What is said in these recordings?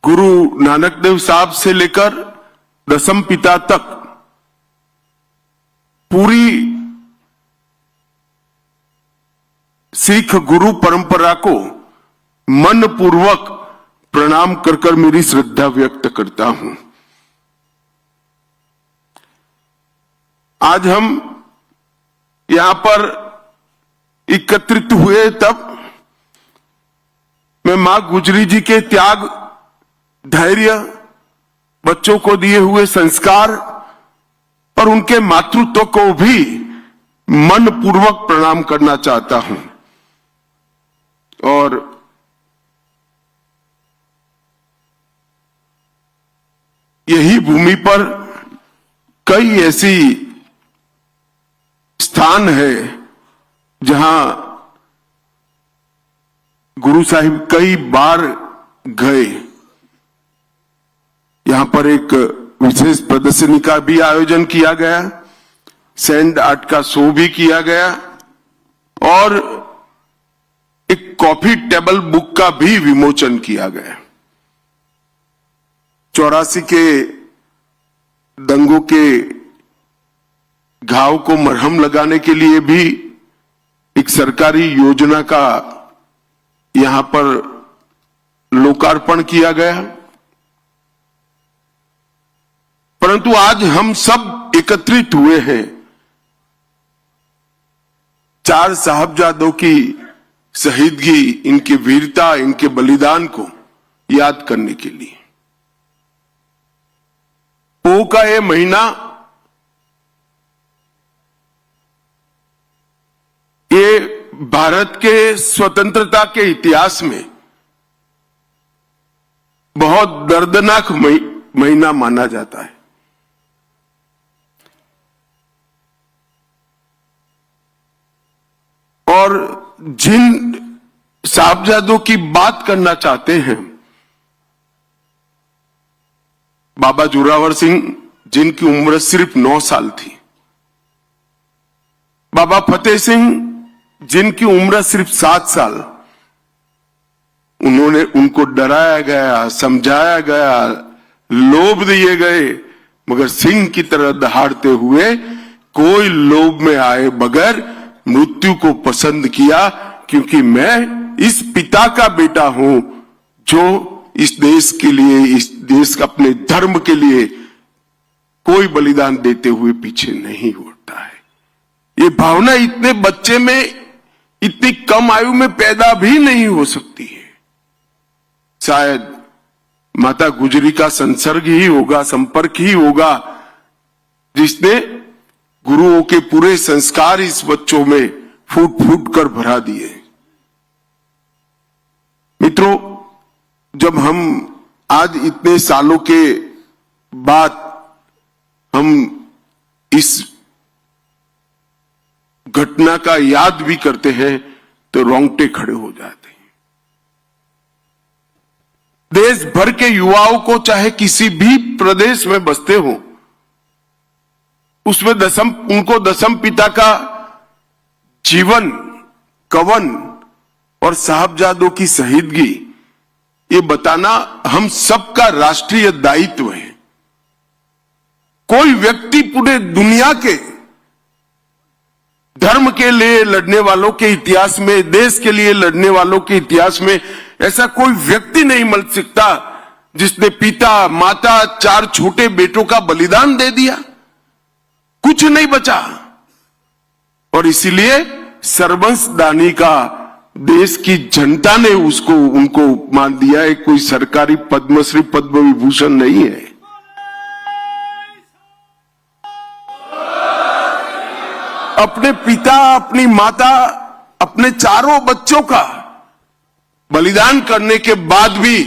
गुरु नानक देव साहब से लेकर दसम पिता तक पूरी सिख गुरु परंपरा को मन पूर्वक प्रणाम कर कर मेरी श्रद्धा व्यक्त करता हूं। आज हम यहां पर एकत्रित हुए तब मैं मां गुजरी जी के त्याग, धैर्य, बच्चों को दिए हुए संस्कार और उनके मातृत्व को भी मन पूर्वक प्रणाम करना चाहता हूं। और यही भूमि पर कई ऐसी स्थान है जहां गुरु साहिब कई बार गए। यहां पर एक विशेष प्रदर्शनी का भी आयोजन किया गया, सैंड आर्ट का शो भी किया गया और एक कॉफी टेबल बुक का भी विमोचन किया गया। 84 के दंगों के घाव को मरहम लगाने के लिए भी एक सरकारी योजना का यहां पर लोकार्पण किया गया। परंतु आज हम सब एकत्रित हुए हैं 4 साहबजादों की शहीदगी, इनकी वीरता, इनके बलिदान को याद करने के लिए। पोह का ये महीना ये भारत के स्वतंत्रता के इतिहास में बहुत दर्दनाक महीना माना जाता है। और जिन साहबजादों की बात करना चाहते हैं, बाबा जोरावर सिंह जिनकी उम्र सिर्फ 9 साल थी, बाबा फतेह सिंह जिनकी उम्र सिर्फ 7 साल, उनको डराया गया, समझाया गया, लोभ दिए गए, मगर सिंह की तरह दहाड़ते हुए कोई लोभ में आए बगैर मृत्यु को पसंद किया, क्योंकि मैं इस पिता का बेटा हूं जो इस देश के लिए, इस देश का अपने धर्म के लिए कोई बलिदान देते हुए पीछे नहीं हटता है। ये भावना इतने बच्चे में, इतनी कम आयु में पैदा भी नहीं हो सकती है। शायद माता गुजरी का संसर्ग ही होगा, संपर्क ही होगा, जिसने गुरुओं के पूरे संस्कार इस बच्चों में फूट फूट कर भरा दिए। मित्रों, जब हम आज इतने सालों के बाद हम इस घटना का याद भी करते हैं तो रोंगटे खड़े हो जाते हैं। देश भर के युवाओं को, चाहे किसी भी प्रदेश में बसते हो, उसमें उनको दसम पिता का जीवन, कवन और साहबजादों की शहीदगी ये बताना हम सबका राष्ट्रीय दायित्व है। कोई व्यक्ति पूरे दुनिया के धर्म के लिए लड़ने वालों के इतिहास में, देश के लिए लड़ने वालों के इतिहास में ऐसा कोई व्यक्ति नहीं मिल सकता जिसने पिता, माता, 4 छोटे बेटों का बलिदान दे दिया, कुछ नहीं बचा। और इसीलिए सर्वंस दानी का देश की जनता ने उनको मान दिया है। कोई सरकारी पद्मश्री, पद्म विभूषण नहीं है। अपने पिता, अपनी माता, अपने 4 बच्चों का बलिदान करने के बाद भी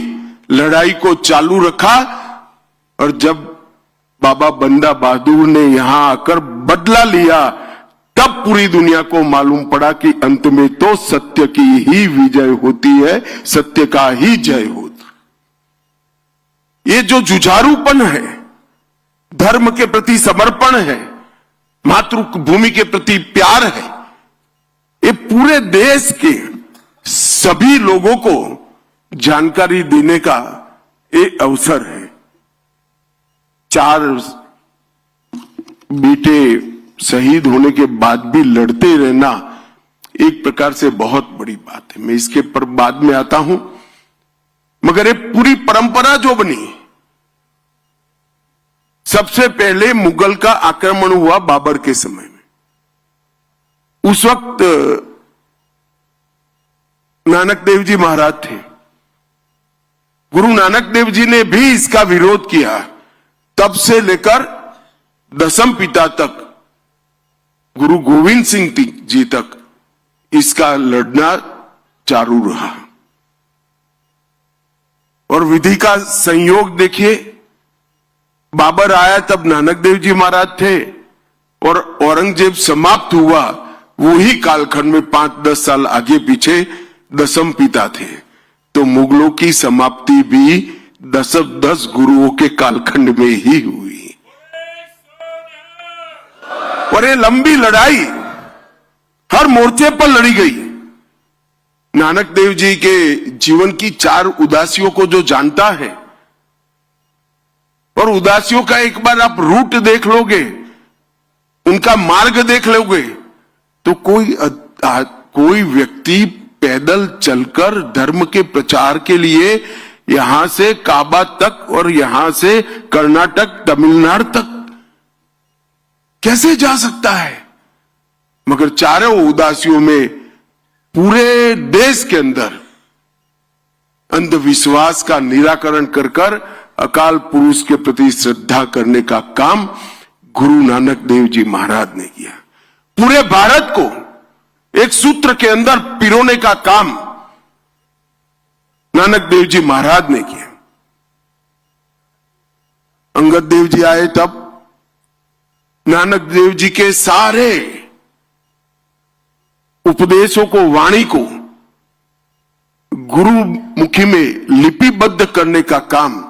लड़ाई को चालू रखा। और जब बाबा बंदा बहादुर ने यहां आकर बदला लिया, तब पूरी दुनिया को मालूम पड़ा कि अंत में तो सत्य की ही विजय होती है, सत्य का ही जय होता। ये जो जुझारूपन है, धर्म के प्रति समर्पण है, मातृभूमि के प्रति प्यार है, ये पूरे देश के सभी लोगों को जानकारी देने का ये अवसर है। 4 बेटे शहीद होने के बाद भी लड़ते रहना एक प्रकार से बहुत बड़ी बात है। मैं इसके पर बाद में आता हूं, मगर ये पूरी परंपरा जो बनी, सबसे पहले मुगल का आक्रमण हुआ बाबर के समय में। उस वक्त नानक देव जी महाराज थे। गुरु नानक देव जी ने भी इसका विरोध किया। तब से लेकर दसम पिता तक, गुरु गोविंद सिंह जी तक इसका लड़ना चालू रहा। और विधि का संयोग देखिए, बाबर आया तब नानक देव जी महाराज थे, और औरंगजेब समाप्त हुआ वही कालखंड में 5-10 साल आगे पीछे दसम पिता थे। तो मुगलों की समाप्ति भी 10 गुरुओं के कालखंड में ही हुई। और ये लंबी लड़ाई हर मोर्चे पर लड़ी गई। नानक देव जी के जीवन की 4 उदासियों को जो जानता है, और उदासियों का एक बार आप रूट देख लोगे, उनका मार्ग देख लोगे, तो कोई व्यक्ति पैदल चलकर धर्म के प्रचार के लिए यहां से काबा तक और यहां से कर्नाटक तमिलनाडु तक कैसे जा सकता है? मगर चारों उदासियों में पूरे देश के अंदर अंधविश्वास का निराकरण कर अकाल पुरुष के प्रति श्रद्धा करने का काम गुरु नानक देव जी महाराज ने किया। पूरे भारत को एक सूत्र के अंदर पिरोने का काम नानक देव जी महाराज ने किया। अंगद देव जी आए तब नानक देव जी के सारे उपदेशों को, वाणी को गुरुमुखी में लिपिबद्ध करने का काम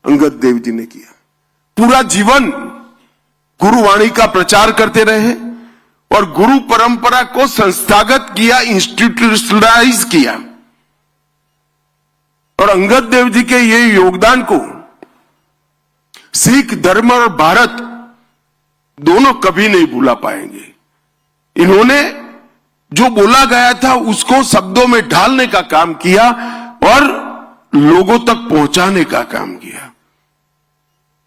अंगद देव जी ने किया। पूरा जीवन गुरुवाणी का प्रचार करते रहे और गुरु परंपरा को संस्थागत किया, इंस्टीट्यूशनलाइज किया। और अंगद देव जी के ये योगदान को सिख धर्म और भारत दोनों कभी नहीं भूला पाएंगे। इन्होंने जो बोला गया था उसको शब्दों में ढालने का काम किया और लोगों तक पहुंचाने का काम किया।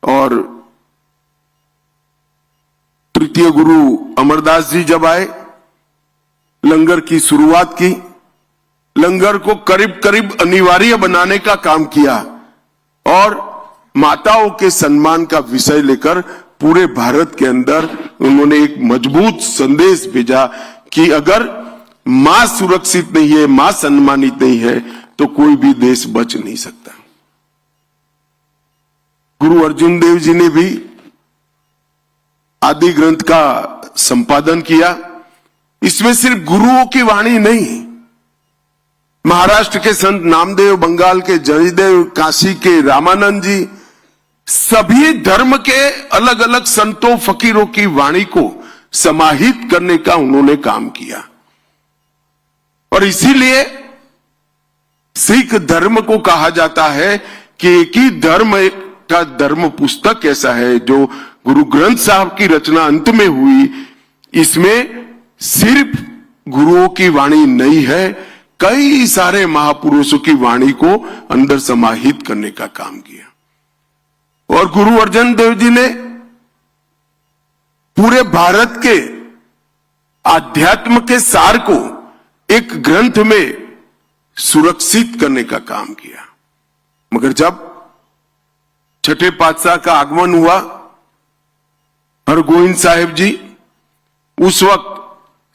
और तृतीय गुरु अमरदास जी जब आए, लंगर की शुरुआत की, लंगर को करीब करीब अनिवार्य बनाने का काम किया और माताओं के सम्मान का विषय लेकर पूरे भारत के अंदर उन्होंने एक मजबूत संदेश भेजा कि अगर मां सुरक्षित नहीं है, मां सम्मानित नहीं है, तो कोई भी देश बच नहीं सकता। गुरु अर्जुन देव जी ने भी आदि ग्रंथ का संपादन किया। इसमें सिर्फ गुरुओं की वाणी नहीं, महाराष्ट्र के संत नामदेव, बंगाल के जयदेव, काशी के रामानंद जी, सभी धर्म के अलग अलग संतों फकीरों की वाणी को समाहित करने का उन्होंने काम किया। और इसीलिए सिख धर्म को कहा जाता है कि एक ही धर्म का धर्म पुस्तक ऐसा है जो गुरु ग्रंथ साहब की रचना अंत में हुई। इसमें सिर्फ गुरुओं की वाणी नहीं है, कई सारे महापुरुषों की वाणी को अंदर समाहित करने का काम किया। और गुरु अर्जन देव जी ने पूरे भारत के आध्यात्म के सार को एक ग्रंथ में सुरक्षित करने का काम किया। मगर जब छठे पातशाह का आगमन हुआ, हरगोविंद साहिब जी, उस वक्त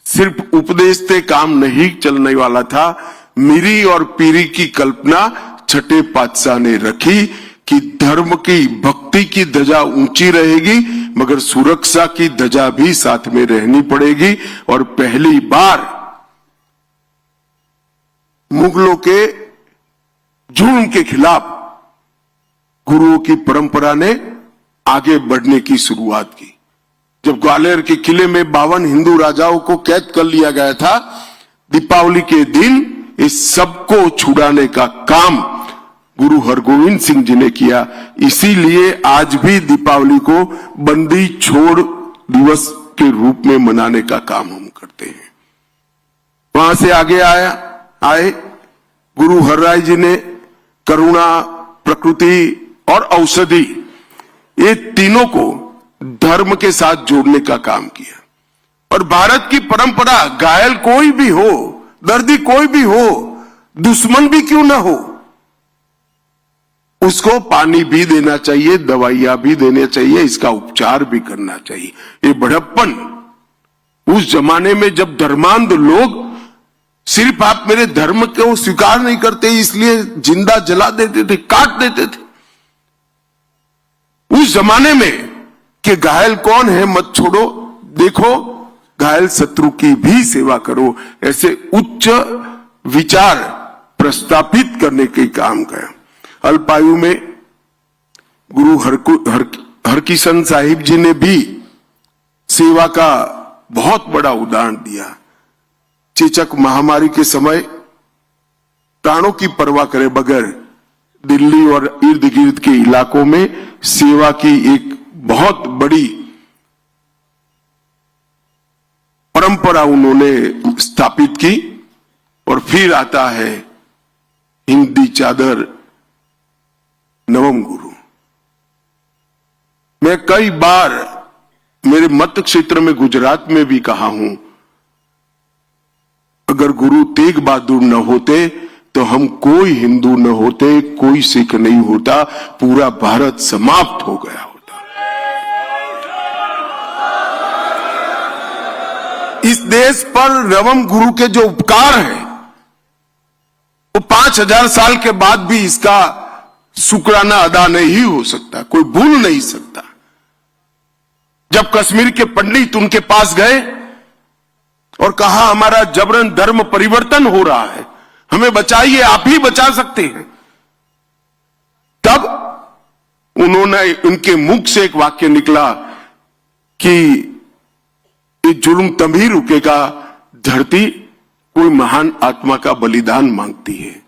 सिर्फ उपदेश से काम नहीं चलने वाला था। मीरी और पीरी की कल्पना छठे पातशाह ने रखी कि धर्म की, भक्ति की ध्वजा ऊंची रहेगी, मगर सुरक्षा की ध्वजा भी साथ में रहनी पड़ेगी। और पहली बार मुगलों के जुल्म के खिलाफ गुरुओं की परंपरा ने आगे बढ़ने की शुरुआत की। जब ग्वालियर के किले में 52 हिंदू राजाओं को कैद कर लिया गया था, दीपावली के दिन इस सबको छुड़ाने का काम गुरु हरगोविंद सिंह जी ने किया। इसीलिए आज भी दीपावली को बंदी छोड़ दिवस के रूप में मनाने का काम हम करते हैं। वहां से आगे आए गुरु हरराय जी ने करुणा, प्रकृति और औषधि, ये तीनों को धर्म के साथ जोड़ने का काम किया। और भारत की परंपरा, घायल कोई भी हो, दर्दी कोई भी हो, दुश्मन भी क्यों ना हो, उसको पानी भी देना चाहिए, दवाइयां भी देनी चाहिए, इसका उपचार भी करना चाहिए। ये बड़प्पन उस जमाने में जब धर्मांध लोग सिर्फ आप मेरे धर्म को स्वीकार नहीं करते इसलिए जिंदा जला देते थे, काट देते थे। उस जमाने में कि घायल कौन है मत छोड़ो, देखो घायल शत्रु की भी सेवा करो, ऐसे उच्च विचार प्रस्तापित करने के काम किया। अल्पायु में गुरु हरकिशन साहिब जी ने भी सेवा का बहुत बड़ा उदाहरण दिया। चेचक महामारी के समय प्राणों की परवाह करे बगैर दिल्ली और इर्द गिर्द के इलाकों में सेवा की एक बहुत बड़ी परंपरा उन्होंने स्थापित की। और फिर आता है हिंदी चादर नवम गुरु। मैं कई बार मेरे मत क्षेत्र में गुजरात में भी कहा हूं, अगर गुरु तेग बहादुर न होते तो हम कोई हिंदू न होते, कोई सिख नहीं होता, पूरा भारत समाप्त हो गया होता। इस देश पर नवम गुरु के जो उपकार है वो 5000 साल के बाद भी इसका शुक्राना अदा नहीं हो सकता, कोई भूल नहीं सकता। जब कश्मीर के पंडित उनके पास गए और कहा हमारा जबरन धर्म परिवर्तन हो रहा है, हमें बचाइए, आप ही बचा सकते हैं, तब उन्होंने उनके मुख से एक वाक्य निकला कि ये जुल्म तभी रुकेगा धरती कोई महान आत्मा का बलिदान मांगती है।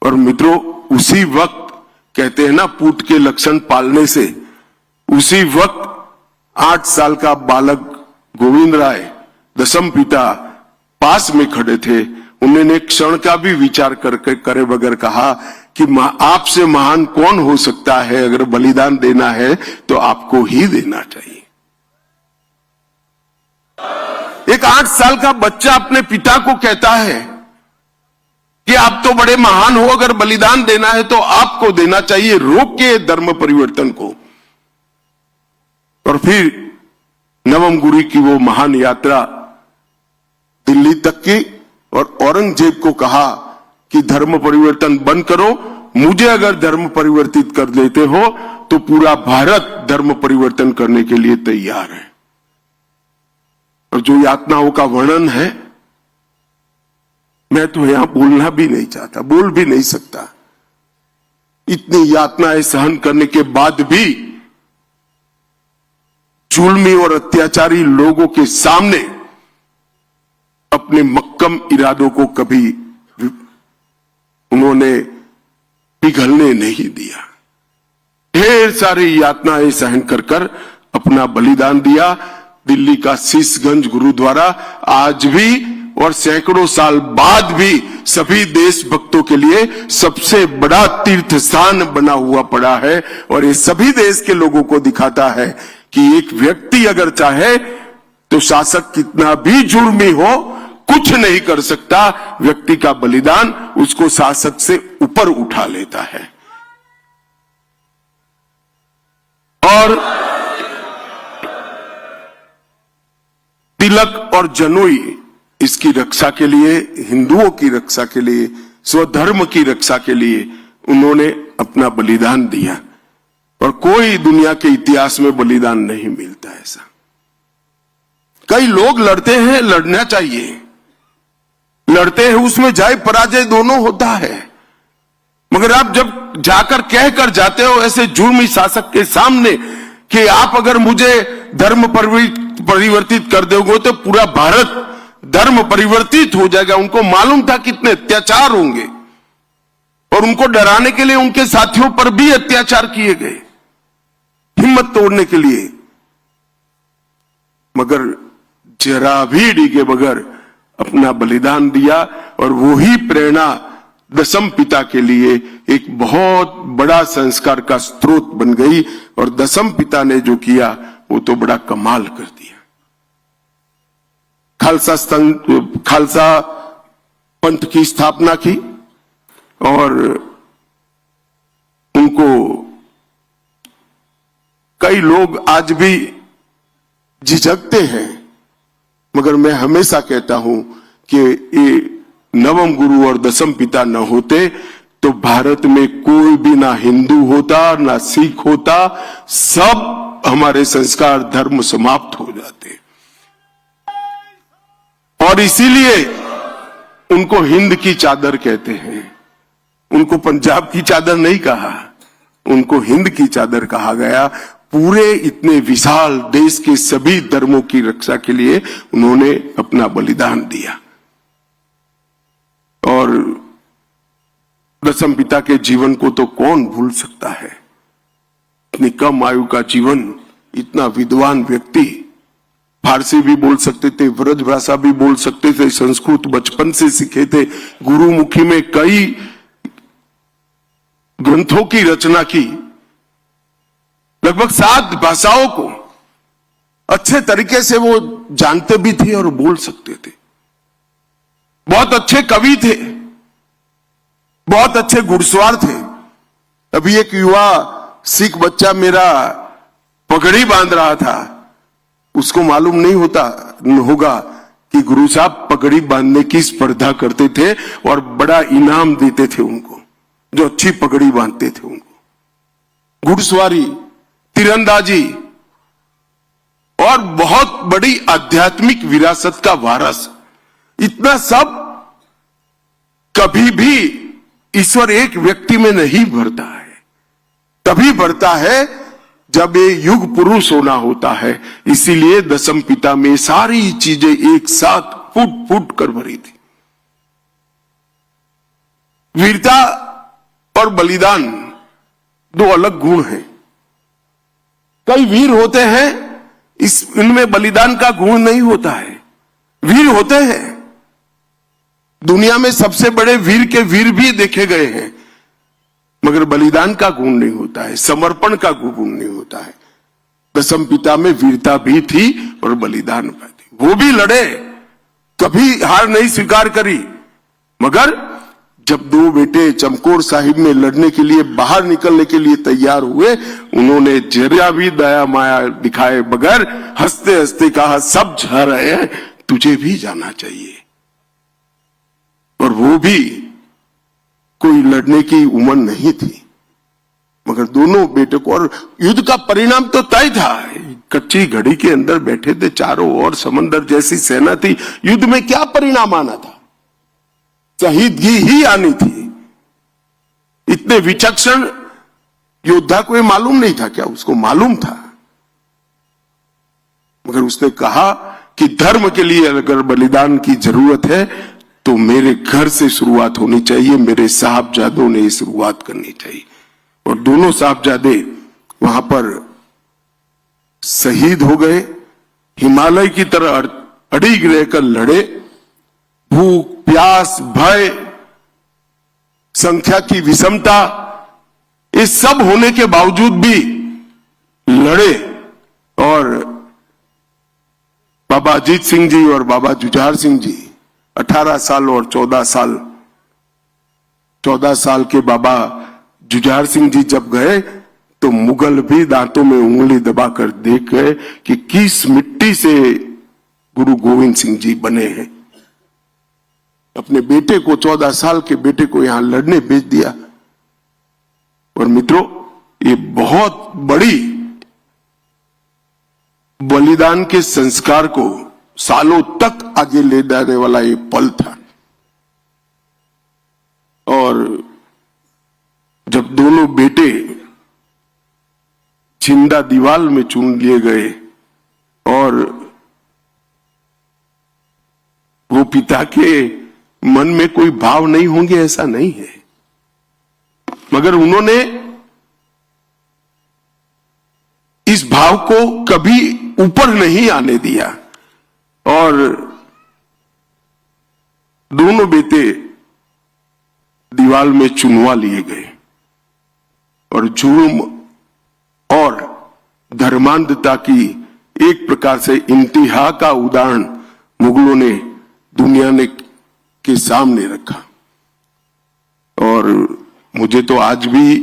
और मित्रों, उसी वक्त कहते हैं ना, पूत के लक्षण पालने से, उसी वक्त 8 साल का बालक गोविंद राय दशम पिता पास में खड़े थे। उन्होंने एक क्षण का भी विचार करके करे बगैर कहा कि आपसे महान कौन हो सकता है, अगर बलिदान देना है तो आपको ही देना चाहिए। एक 8 साल का बच्चा अपने पिता को कहता है कि आप तो बड़े महान हो, अगर बलिदान देना है तो आपको देना चाहिए, रोक के धर्म परिवर्तन को। और फिर नवम गुरु की वो महान यात्रा दिल्ली तक की, और औरंगजेब को कहा कि धर्म परिवर्तन बंद करो, मुझे अगर धर्म परिवर्तित कर देते हो तो पूरा भारत धर्म परिवर्तन करने के लिए तैयार है। और जो यातनाओं का वर्णन है, मैं तो यहां बोलना भी नहीं चाहता, बोल भी नहीं सकता। इतनी यातनाएं सहन करने के बाद भी जुल्मी और अत्याचारी लोगों के सामने अपने मक्कम इरादों को कभी उन्होंने पिघलने नहीं दिया। ढेर सारी यातनाएं सहन कर अपना बलिदान दिया। दिल्ली का शीशगंज गुरुद्वारा आज भी और सैकड़ों साल बाद भी सभी देशभक्तों के लिए सबसे बड़ा तीर्थ स्थान बना हुआ पड़ा है। और ये सभी देश के लोगों को दिखाता है कि एक व्यक्ति अगर चाहे तो शासक कितना भी जुर्मी हो कुछ नहीं कर सकता, व्यक्ति का बलिदान उसको शासक से ऊपर उठा लेता है। और तिलक और जनेऊ इसकी रक्षा के लिए, हिंदुओं की रक्षा के लिए, स्वधर्म की रक्षा के लिए उन्होंने अपना बलिदान दिया। और कोई दुनिया के इतिहास में बलिदान नहीं मिलता ऐसा। कई लोग लड़ते हैं, लड़ना चाहिए, लड़ते हैं, उसमें जय पराजय दोनों होता है, मगर आप जब जाकर कहकर जाते हो ऐसे जुर्मी शासक के सामने कि आप अगर मुझे धर्म परिवर्तित कर दोगे तो पूरा भारत धर्म परिवर्तित हो जाएगा, उनको मालूम था कितने अत्याचार होंगे, और उनको डराने के लिए उनके साथियों पर भी अत्याचार किए गए, हिम्मत तोड़ने के लिए, मगर जरा भी डिगे बगैर अपना बलिदान दिया। और वो ही प्रेरणा दशम पिता के लिए एक बहुत बड़ा संस्कार का स्रोत बन गई। और दशम पिता ने जो किया वो तो बड़ा कमाल कर दिया। खालसा पंथ की स्थापना की और उनको कई लोग आज भी झिझकते हैं, मगर मैं हमेशा कहता हूं कि ये नवम गुरु और दशम पिता न होते तो भारत में कोई भी ना हिंदू होता ना सिख होता, सब हमारे संस्कार धर्म समाप्त हो जाते। और इसीलिए उनको हिंद की चादर कहते हैं। उनको पंजाब की चादर नहीं कहा, उनको हिंद की चादर कहा गया। पूरे इतने विशाल देश के सभी धर्मों की रक्षा के लिए उन्होंने अपना बलिदान दिया। और दशम पिता के जीवन को तो कौन भूल सकता है। इतनी कम आयु का जीवन, इतना विद्वान व्यक्ति, फारसी भी बोल सकते थे, ब्रज भाषा भी बोल सकते थे, संस्कृत बचपन से सीखे थे, गुरुमुखी में कई ग्रंथों की रचना की, लगभग 7 भाषाओं को अच्छे तरीके से वो जानते भी थे और बोल सकते थे। बहुत अच्छे कवि थे, बहुत अच्छे घुड़सवार थे। अभी एक युवा सिख बच्चा मेरा पगड़ी बांध रहा था, उसको मालूम नहीं होगा कि गुरु साहब पगड़ी बांधने की स्पर्धा करते थे और बड़ा इनाम देते थे उनको, जो अच्छी पगड़ी बांधते थे उनको। घुड़सवारी, तीरंदाजी और बहुत बड़ी आध्यात्मिक विरासत का वारस, इतना सब कभी भी ईश्वर एक व्यक्ति में नहीं भरता है। तभी भरता है जब ये युग पुरुष होना होता है। इसीलिए दशम पिता में सारी चीजें एक साथ फूट फूट कर भरी थी। वीरता और बलिदान 2 अलग गुण हैं। कई वीर होते हैं, इनमें बलिदान का गुण नहीं होता है। वीर होते हैं, दुनिया में सबसे बड़े वीर के वीर भी देखे गए हैं, मगर बलिदान का गुण नहीं होता है, समर्पण का गुण नहीं होता है। दशम पिता में वीरता भी थी और बलिदान भी थी। वो भी लड़े, कभी हार नहीं स्वीकार करी, मगर जब 2 बेटे चमकौर साहिब में लड़ने के लिए बाहर निकलने के लिए तैयार हुए, उन्होंने जरा भी दया माया दिखाए बगैर हंसते हंसते कहा, सब जा रहे हैं, तुझे भी जाना चाहिए। और वो भी कोई लड़ने की उम्र नहीं थी, मगर दोनों बेटे को, और युद्ध का परिणाम तो तय था। कच्ची घड़ी के अंदर बैठे थे, चारों ओर समंदर जैसी सेना थी, युद्ध में क्या परिणाम आना था, शहीदगी ही आनी थी। इतने विचक्षण योद्धा को ये मालूम नहीं था क्या? उसको मालूम था, मगर उसने कहा कि धर्म के लिए अगर बलिदान की जरूरत है तो मेरे घर से शुरुआत होनी चाहिए, मेरे साहबजादों ने शुरुआत करनी चाहिए। और दोनों साहबजादे वहां पर शहीद हो गए, हिमालय की तरह अड़िग रहकर लड़े। भूख, प्यास, भय, संख्या की विषमता, ये सब होने के बावजूद भी लड़े। और बाबा अजीत सिंह जी और बाबा जुझार सिंह जी 18 साल और 14 साल, 14 साल के बाबा जुझार सिंह जी जब गए तो मुगल भी दांतों में उंगली दबाकर देख गए कि किस मिट्टी से गुरु गोविंद सिंह जी बने हैं। अपने बेटे को, 14 साल के बेटे को यहां लड़ने भेज दिया। और मित्रों, ये बहुत बड़ी बलिदान के संस्कार को सालों तक आगे ले जाने वाला ये पल था। और जब दोनों बेटे जिंदा दीवार में चुन लिए गए और वो पिता के मन में कोई भाव नहीं होंगे ऐसा नहीं है, मगर उन्होंने इस भाव को कभी ऊपर नहीं आने दिया और दोनों बेटे दीवार में चुनवा लिए गए और जुर्म और धर्मांधता की एक प्रकार से इंतहा का उदाहरण मुगलों ने दुनिया ने के सामने रखा। और मुझे तो आज भी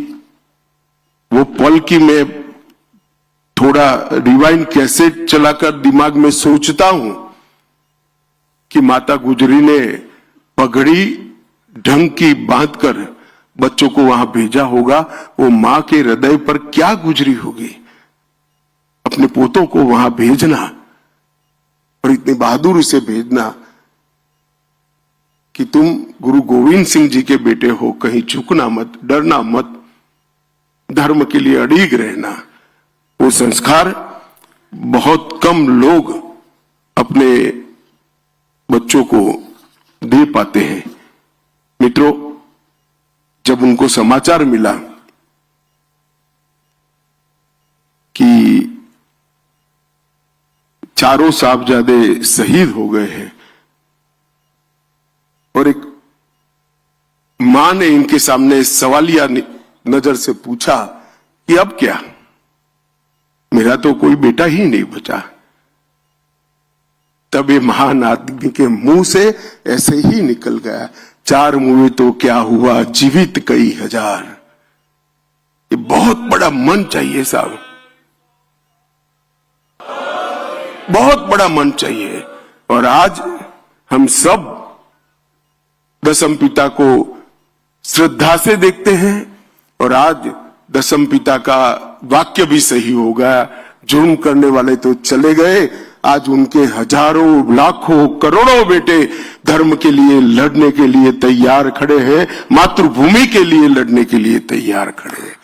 वो पल की मैं थोड़ा रिवाइंड कैसेट चलाकर दिमाग में सोचता हूं कि माता गुजरी ने पगड़ी ढंग की बांधकर बच्चों को वहां भेजा होगा, वो मां के हृदय पर क्या गुजरी होगी अपने पोतों को वहां भेजना और इतनी बहादुरी से भेजना कि तुम गुरु गोविंद सिंह जी के बेटे हो, कहीं झुकना मत, डरना मत, धर्म के लिए अड़िग रहना। वो संस्कार बहुत कम लोग अपने बच्चों को दे पाते हैं। मित्रों, जब उनको समाचार मिला कि चारों साहबजादे शहीद हो गए हैं और एक मां ने इनके सामने सवालिया नजर से पूछा कि अब क्या, मेरा तो कोई बेटा ही नहीं बचा। तब ये महान आदमी के मुंह से ऐसे ही निकल गया, चार मुए तो क्या हुआ, जीवित कई हजार। ये बहुत बड़ा मन चाहिए साहब, बहुत बड़ा मन चाहिए। और आज हम सब दशम पिता को श्रद्धा से देखते हैं और आज दशम पिता का वाक्य भी सही हो गया, जुर्म करने वाले तो चले गए, आज उनके हजारों लाखों करोड़ों बेटे धर्म के लिए लड़ने के लिए तैयार खड़े हैं, मातृभूमि के लिए लड़ने के लिए तैयार खड़े हैं।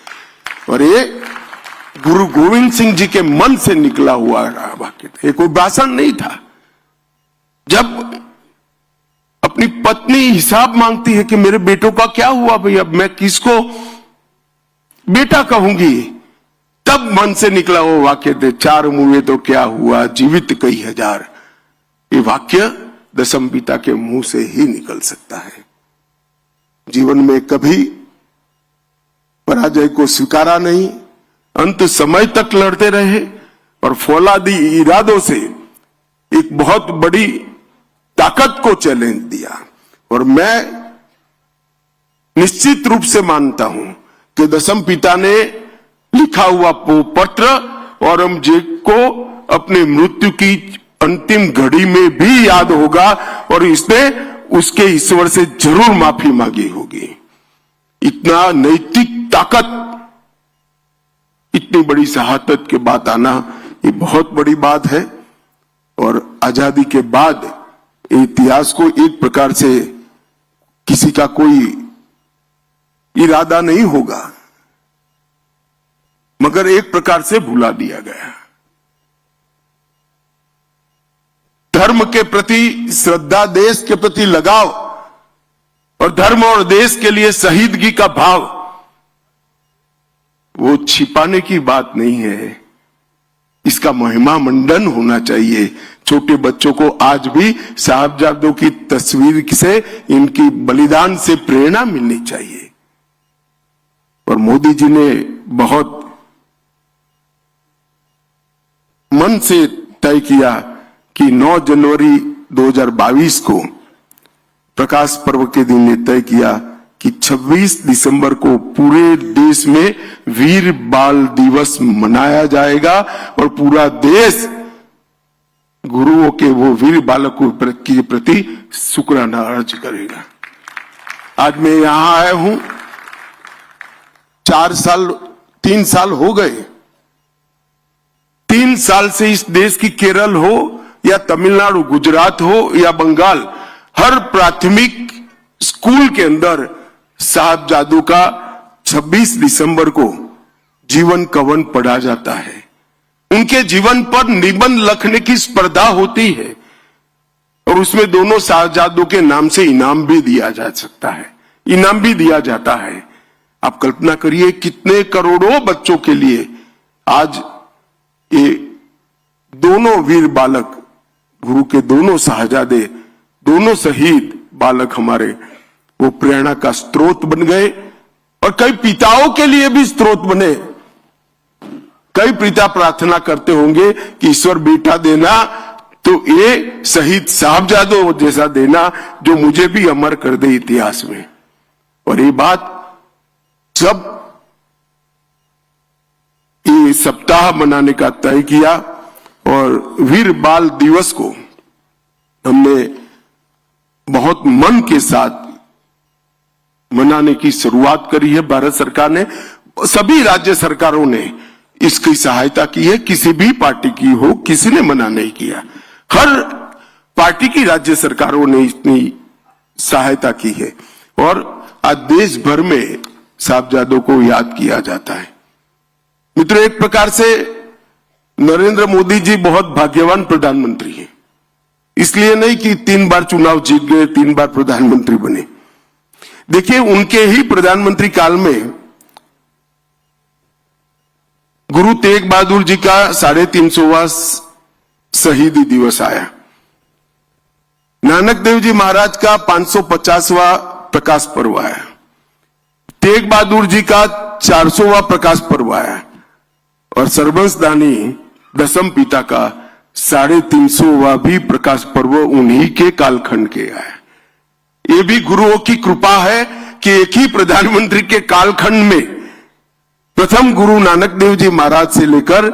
और ये गुरु गोविंद सिंह जी के मन से निकला हुआ वाक्य था, ये कोई भाषण नहीं था। जब अपनी पत्नी हिसाब मांगती है कि मेरे बेटों का क्या हुआ भाई, अब मैं किसको बेटा कहूंगी, तब मन से निकला वो वाक्य थे, चार मुए तो क्या हुआ, जीवित कई हजार। ये वाक्य दशम पिता के मुंह से ही निकल सकता है। जीवन में कभी पराजय को स्वीकारा नहीं, अंत समय तक लड़ते रहे और फौलादी इरादों से एक बहुत बड़ी ताकत को चैलेंज दिया। और मैं निश्चित रूप से मानता हूं कि दशम पिता ने लिखा हुआ पत्र औरंगजेब को अपने मृत्यु की अंतिम घड़ी में भी याद होगा और इसने उसके ईश्वर से जरूर माफी मांगी होगी। इतना नैतिक ताकत, इतनी बड़ी शहादत के बाद आना, ये बहुत बड़ी बात है। और आजादी के बाद इतिहास को एक प्रकार से किसी का कोई इरादा नहीं होगा, मगर एक प्रकार से भुला दिया गया। धर्म के प्रति श्रद्धा, देश के प्रति लगाव और धर्म और देश के लिए शहीदगी का भाव, वो छिपाने की बात नहीं है, इसका महिमा मंडन होना चाहिए। छोटे बच्चों को आज भी साहबजादों की तस्वीर से, इनकी बलिदान से प्रेरणा मिलनी चाहिए। और मोदी जी ने बहुत मन से तय किया कि 9 जनवरी 2022 को प्रकाश पर्व के दिन ने तय किया कि 26 दिसंबर को पूरे देश में वीर बाल दिवस मनाया जाएगा और पूरा देश गुरुओं के वो वीर बालकों के प्रति शुक्राना अर्ज करेगा। आज मैं यहां आया हूं, 3 साल हो गए। 3 साल से इस देश की केरल हो या तमिलनाडु, गुजरात हो या बंगाल, हर प्राथमिक स्कूल के अंदर साहबजादों का 26 दिसंबर को जीवन कवन पढ़ा जाता है। उनके जीवन पर निबंध लिखने की स्पर्धा होती है और उसमें दोनों साहबजादों के नाम से इनाम भी दिया जा सकता है, इनाम भी दिया जाता है। आप कल्पना करिए कितने करोड़ों बच्चों के लिए आज ये दोनों वीर बालक, गुरु के दोनों साहजादे, दोनों शहीद बालक हमारे, वो प्रेरणा का स्रोत बन गए और कई पिताओं के लिए भी स्रोत बने। कई पिता प्रार्थना करते होंगे कि ईश्वर बेटा देना तो ये शहीद साहबजादों जैसा देना जो मुझे भी अमर कर दे इतिहास में। और ये बात जब ये सप्ताह मनाने का तय किया और वीर बाल दिवस को हमने बहुत मन के साथ मनाने की शुरुआत करी है भारत सरकार ने, सभी राज्य सरकारों ने इसकी सहायता की है। किसी भी पार्टी की हो, किसी ने मना नहीं किया, हर पार्टी की राज्य सरकारों ने इतनी सहायता की है और आज देश भर में साहबजादों को याद किया जाता है। मित्रों, एक प्रकार से नरेंद्र मोदी जी बहुत भाग्यवान प्रधानमंत्री हैं। इसलिए नहीं कि 3 बार चुनाव जीत गए, 3 बार प्रधानमंत्री बने। देखिए, उनके ही प्रधानमंत्री काल में गुरु तेग बहादुर जी का 350वां शहीदी दिवस आया। नानक देव जी महाराज का 550वां प्रकाश पर्व आया। तेग बहादुर जी का 400वां प्रकाश पर्व आया और सर्वंसदानी दशम पिता का 350वां भी प्रकाश पर्व उन्हीं के कालखंड के आया। ये भी गुरुओं की कृपा है कि एक ही प्रधानमंत्री के कालखंड में प्रथम गुरु नानक देव जी महाराज से लेकर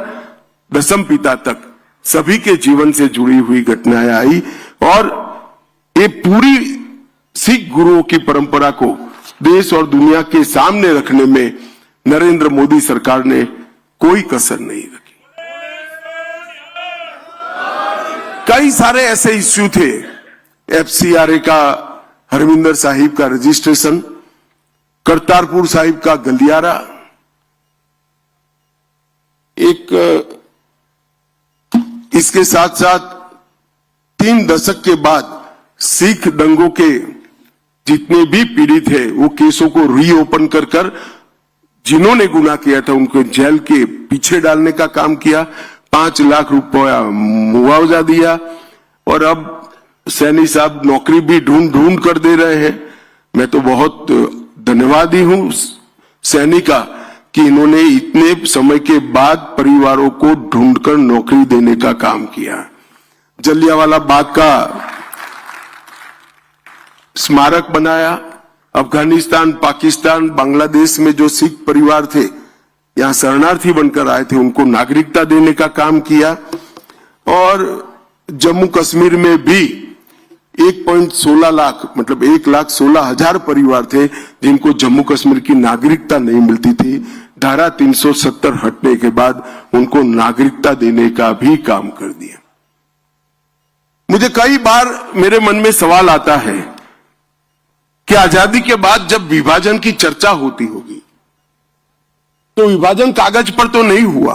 दशम पिता तक सभी के जीवन से जुड़ी हुई घटनाएं आई और ये पूरी सिख गुरुओं की परंपरा को देश और दुनिया के सामने रखने में नरेंद्र मोदी सरकार ने कोई कसर नहीं रखी। कई सारे ऐसे इश्यू थे, FCRA का हरमिंदर साहिब का रजिस्ट्रेशन, करतारपुर साहिब का गलियारा, एक इसके साथ साथ 3 दशक के बाद सिख दंगों के जितने भी पीड़ित है वो केसों को रीओपन कर जिन्होंने गुनाह किया था उनको जेल के पीछे डालने का काम किया। 5 लाख रुपया मुआवजा दिया और अब सैनी साहब नौकरी भी ढूंढ कर दे रहे हैं। मैं तो बहुत धन्यवादी हूं सैनी का कि इन्होंने इतने समय के बाद परिवारों को ढूंढकर नौकरी देने का काम किया। जलियांवाला बाग का स्मारक बनाया। अफगानिस्तान, पाकिस्तान, बांग्लादेश में जो सिख परिवार थे, यहां शरणार्थी बनकर आए थे, उनको नागरिकता देने का काम किया। और जम्मू कश्मीर में भी 1.16 लाख मतलब 1,16,000 परिवार थे जिनको जम्मू कश्मीर की नागरिकता नहीं मिलती थी। धारा 370 हटने के बाद उनको नागरिकता देने का भी काम कर दिया। मुझे कई बार मेरे मन में सवाल आता है कि आजादी के बाद जब विभाजन की चर्चा होती होगी तो विभाजन कागज पर तो नहीं हुआ,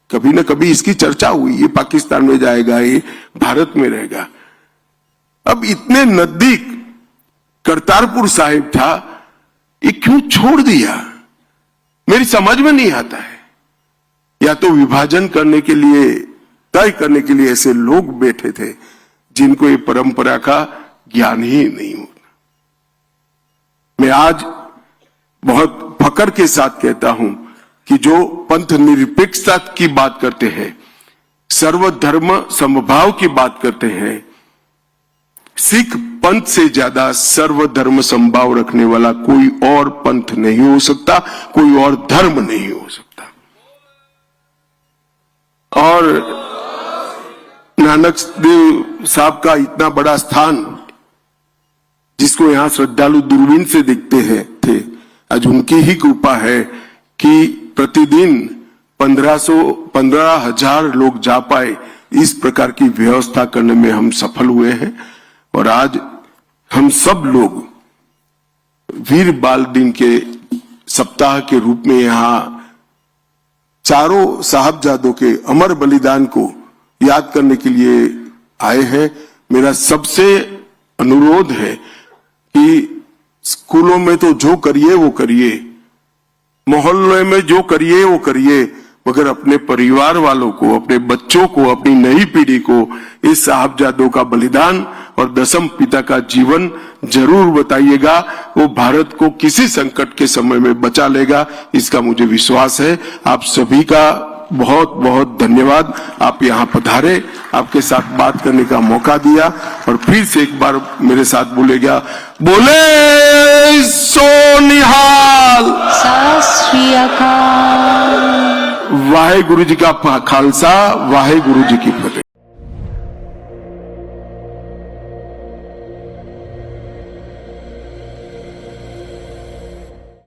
कभी ना कभी इसकी चर्चा हुई, ये पाकिस्तान में जाएगा, ये भारत में रहेगा। अब इतने नजदीक करतारपुर साहिब था, ये क्यों छोड़ दिया, मेरी समझ में नहीं आता है। या तो विभाजन करने के लिए, तय करने के लिए ऐसे लोग बैठे थे जिनको ये परंपरा का ज्ञान ही नहीं होता। मैं आज बहुत फकर के साथ कहता हूं कि जो पंथ निरपेक्षता की बात करते हैं, सर्वधर्म समभाव की बात करते हैं, सिख पंथ से ज्यादा सर्वधर्म समभाव रखने वाला कोई और पंथ नहीं हो सकता, कोई और धर्म नहीं हो सकता। और नानक देव साहब का इतना बड़ा स्थान जिसको यहां श्रद्धालु दूरबीन से देखते हैं थे, आज उनकी ही कृपा है कि प्रतिदिन 15,000 लोग जा पाए, इस प्रकार की व्यवस्था करने में हम सफल हुए हैं। और आज हम सब लोग वीर बाल दिन के सप्ताह के रूप में यहां चारों साहबजादों के अमर बलिदान को याद करने के लिए आए हैं। मेरा सबसे अनुरोध है कि स्कूलों में तो जो करिए वो करिए, मोहल्ले में जो करिए वो करिए, मगर अपने परिवार वालों को, अपने बच्चों को, अपनी नई पीढ़ी को इस साहबजादों का बलिदान और दसम पिता का जीवन जरूर बताइएगा। वो भारत को किसी संकट के समय में बचा लेगा, इसका मुझे विश्वास है। आप सभी का बहुत बहुत धन्यवाद। आप यहाँ पधारे, आपके साथ बात करने का मौका दिया, और फिर से एक बार मेरे साथ बोलेगा, बोले सो निहाल, सत श्री अकाल। वाहे गुरु जी का खालसा, वाहे गुरु जी की फतेह।